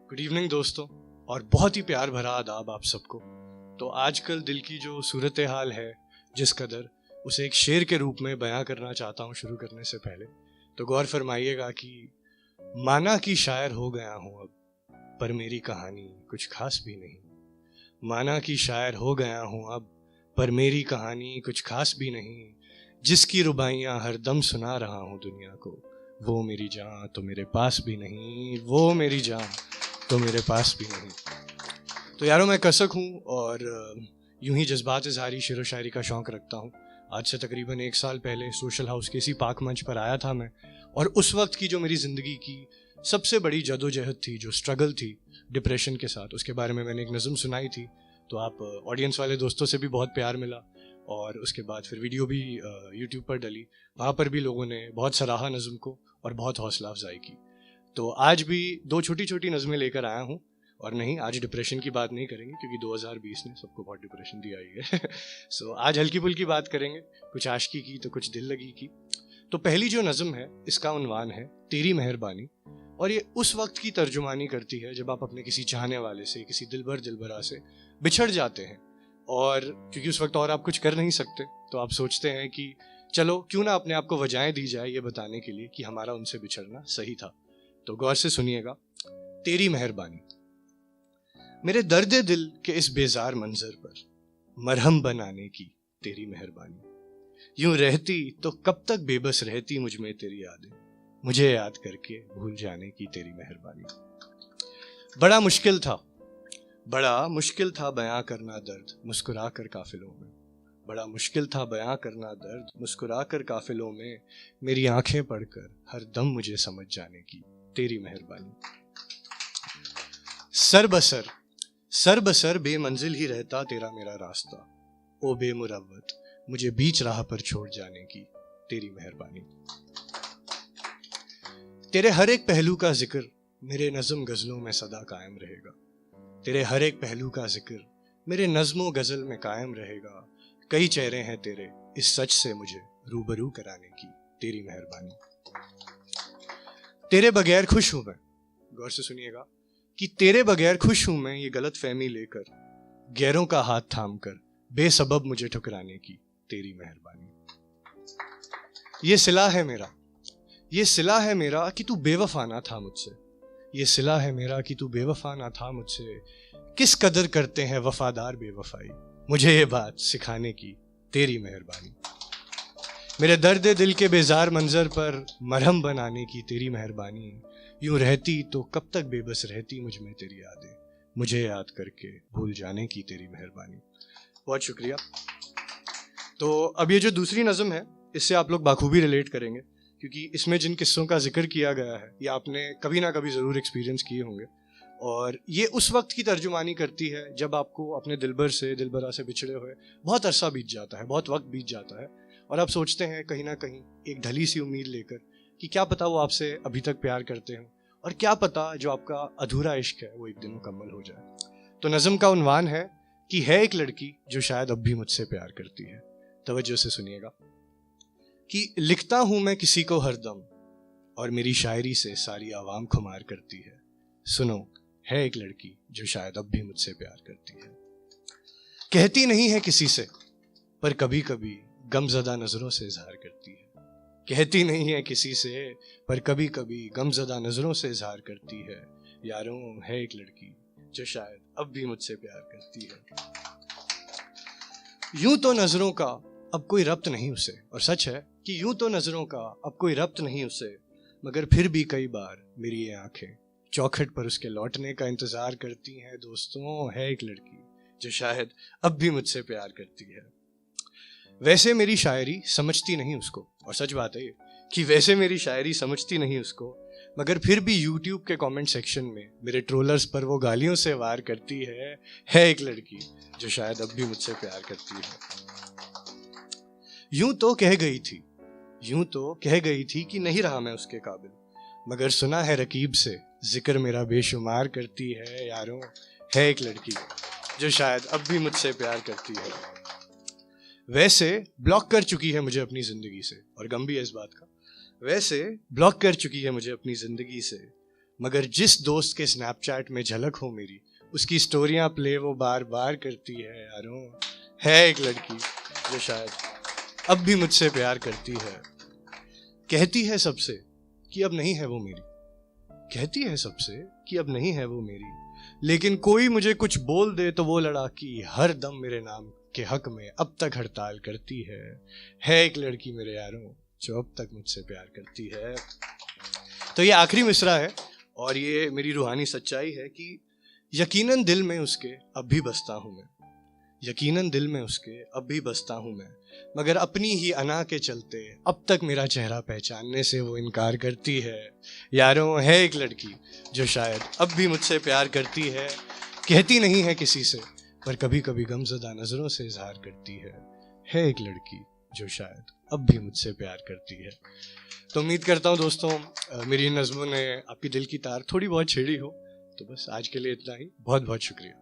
Good evening दोस्तों, और बहुत ही प्यार भरा आदाब आप सबको। तो आजकल दिल की जो सूरत हाल है जिस कदर, उसे एक शेर के रूप में बयां करना चाहता हूँ शुरू करने से पहले। तो गौर फरमाइएगा कि माना कि शायर हो गया हूँ अब, पर मेरी कहानी कुछ खास भी नहीं। माना कि शायर हो गया हूँ अब, पर मेरी कहानी कुछ खास भी नहीं। जिसकी रुबाइयाँ हर दम सुना रहा हूँ दुनिया को, वो मेरी जान तो मेरे पास भी नहीं। वो मेरी जान तो मेरे पास भी नहीं। तो यारों, मैं कसक हूँ और यूं ही जज्बात इज़हारी शेरो शायरी का शौक़ रखता हूँ। आज से तकरीबन 1 साल पहले सोशल हाउस के इसी पाक मंच पर आया था मैं, और उस वक्त की जो मेरी ज़िंदगी की सबसे बड़ी जदोजहद थी, जो स्ट्रगल थी डिप्रेशन के साथ, उसके बारे में मैंने एक नज़म सुनाई थी। तो आप ऑडियंस वाले दोस्तों से भी बहुत प्यार मिला, और उसके बाद फिर वीडियो भी यूट्यूब पर डली। वहाँ पर भी लोगों ने बहुत सराहा नज़म को और बहुत हौसला अफजाई की। तो आज भी 2 छोटी छोटी नज़में लेकर आया हूँ। और नहीं, आज डिप्रेशन की बात नहीं करेंगे क्योंकि 2020 ने सबको बहुत डिप्रेशन दिया ही है। सो आज हल्की फुल्की बात करेंगे, कुछ आशिकी की तो कुछ दिल लगी की। तो पहली जो नज़म है, इसका उन्वान है तेरी मेहरबानी। और ये उस वक्त की तर्जुमानी करती है जब आप अपने किसी चाहने वाले से, किसी दिलबर दिलबरा से बिछड़ जाते हैं, और क्योंकि उस वक्त और आप कुछ कर नहीं सकते, तो आप सोचते हैं कि चलो क्यों ना अपने आप को वजहें दी जाए ये बताने के लिए कि हमारा उनसे बिछड़ना सही था। तो गौर से सुनिएगा। तेरी मेहरबानी। मेरे दर्द दिल के इस बेजार मंजर पर मरहम बनाने की तेरी मेहरबानी। यूं रहती तो कब तक बेबस रहती मुझ में तेरी यादें, मुझे याद करके भूल जाने की तेरी मेहरबानी। बड़ा मुश्किल था बयां करना दर्द मुस्कुरा कर काफिलों में। बड़ा मुश्किल था बयां करना दर्द मुस्कुरा कर काफिलों में। मेरी आंखें पढ़कर हर दम मुझे समझ जाने की तेरी मेहरबानी। सर बसर बेमंजिल ही रहता तेरा मेरा रास्ता, ओ बेमुरव्वत मुझे बीच राह पर छोड़ जाने की तेरी मेहरबानी। तेरे हर एक पहलू का जिक्र मेरे नज़म गज़लों में सदा कायम रहेगा। तेरे हर एक पहलू का जिक्र मेरे नज़्मों गज़ल में कायम रहेगा। कई चेहरे हैं तेरे इस सच से मुझे रूबरू कराने की तेरी मेहरबानी। तेरे बगैर खुश हूं मैं, गौर से सुनिएगा, कि तेरे बगैर खुश हूं मैं, ये गलत फहमी लेकर गैरों का हाथ थाम कर बेसबब मुझे ठुकराने की तेरी मेहरबानी। ये सिला है मेरा कि तू बेवफा ना था मुझसे। ये सिला है मेरा कि तू बेवफा ना था मुझसे। किस कदर करते हैं वफादार बेवफाई, मुझे ये बात सिखाने की तेरी मेहरबानी। मेरे दर्द दिल के बेजार मंजर पर मरहम बनाने की तेरी मेहरबानी। यूं रहती तो कब तक बेबस रहती मुझ में तेरी यादें, मुझे याद करके भूल जाने की तेरी मेहरबानी। बहुत शुक्रिया। तो अब ये जो दूसरी नज़म है, इससे आप लोग बाखूबी रिलेट करेंगे, क्योंकि इसमें जिन किस्सों का जिक्र किया गया है ये आपने कभी ना कभी ज़रूर एक्सपीरियंस किए होंगे। और ये उस वक्त की तर्जुमानी करती है जब आपको अपने दिलबरा से बिछड़े हुए बहुत अरसा बीत जाता है, बहुत वक्त बीत जाता है, और आप सोचते हैं कहीं ना कहीं एक ढली सी उम्मीद लेकर कि क्या पता वो आपसे अभी तक प्यार करते हों, और क्या पता जो आपका अधूरा इश्क है वो एक दिन मुकम्मल हो जाए। तो नज़म का उन्वान है कि है एक लड़की जो शायद अब भी मुझसे प्यार करती है। तवज्जो से सुनिएगा कि लिखता हूं मैं किसी को हरदम, और मेरी शायरी से सारी आवाम खुमार करती है। सुनो, है एक लड़की जो शायद अब भी मुझसे प्यार करती है। कहती नहीं है किसी से, पर कभी कभी गमज़दा नज़रों से इज़हार करती है। कहती नहीं है किसी से, पर कभी कभी गमज़दा नज़रों से इज़हार करती है। यारों, है एक लड़की जो शायद अब भी मुझसे प्यार करती है। यूं तो नज़रों का अब कोई रब्त नहीं उसे, और सच है कि यूं तो नज़रों का अब कोई रब्त नहीं उसे, मगर फिर भी कई बार मेरी ये आंखें चौखट पर उसके लौटने का इंतज़ार करती हैं। दोस्तों, है एक लड़की जो शायद अब भी मुझसे प्यार करती है। वैसे मेरी शायरी समझती नहीं उसको, और सच बात है ये कि वैसे मेरी शायरी समझती नहीं उसको, मगर फिर भी यूट्यूब के कमेंट सेक्शन में मेरे ट्रोलर्स पर वो गालियों से वार करती है एक लड़की जो शायद अब भी मुझसे प्यार करती है। यूं तो कह गई थी कि नहीं रहा मैं उसके काबिल, मगर सुना है रकीब से जिक्र मेरा बेशुमार करती है। यारों, है एक लड़की जो शायद अब भी मुझसे प्यार करती है। वैसे ब्लॉक कर चुकी है मुझे अपनी ज़िंदगी से, और गम भी है इस बात का। वैसे ब्लॉक कर चुकी है मुझे अपनी ज़िंदगी से, मगर जिस दोस्त के स्नैपचैट में झलक हो मेरी, उसकी स्टोरियां प्ले वो बार बार करती है यारों। है एक लड़की जो शायद अब भी मुझसे प्यार करती है, कहती है सबसे कि अब नहीं है वो मेरी, कहती है सबसे कि अब नहीं है वो मेरी, लेकिन कोई मुझे कुछ बोल दे तो वो लड़ाकी हर दम मेरे नाम के हक में अब तक हड़ताल करती है एक लड़की मेरे यारों जो अब तक मुझसे प्यार करती है। तो ये आखिरी मिसरा है और ये मेरी रूहानी सच्चाई है कि यकीनन दिल में उसके अब भी बसता हूँ मैं, यकीनन दिल में उसके अब भी बसता हूँ मैं, मगर अपनी ही अना के चलते अब तक मेरा चेहरा पहचानने से वो इनकार करती है यारों। है एक लड़की जो शायद अब भी मुझसे प्यार करती है, कहती नहीं है किसी से पर कभी कभी गमज़दा नज़रों से इजहार करती है एक लड़की जो शायद अब भी मुझसे प्यार करती है। तो उम्मीद करता हूँ दोस्तों मेरी नज़्मों ने आपकी दिल की तार थोड़ी बहुत छेड़ी हो। तो बस आज के लिए इतना ही, बहुत बहुत शुक्रिया।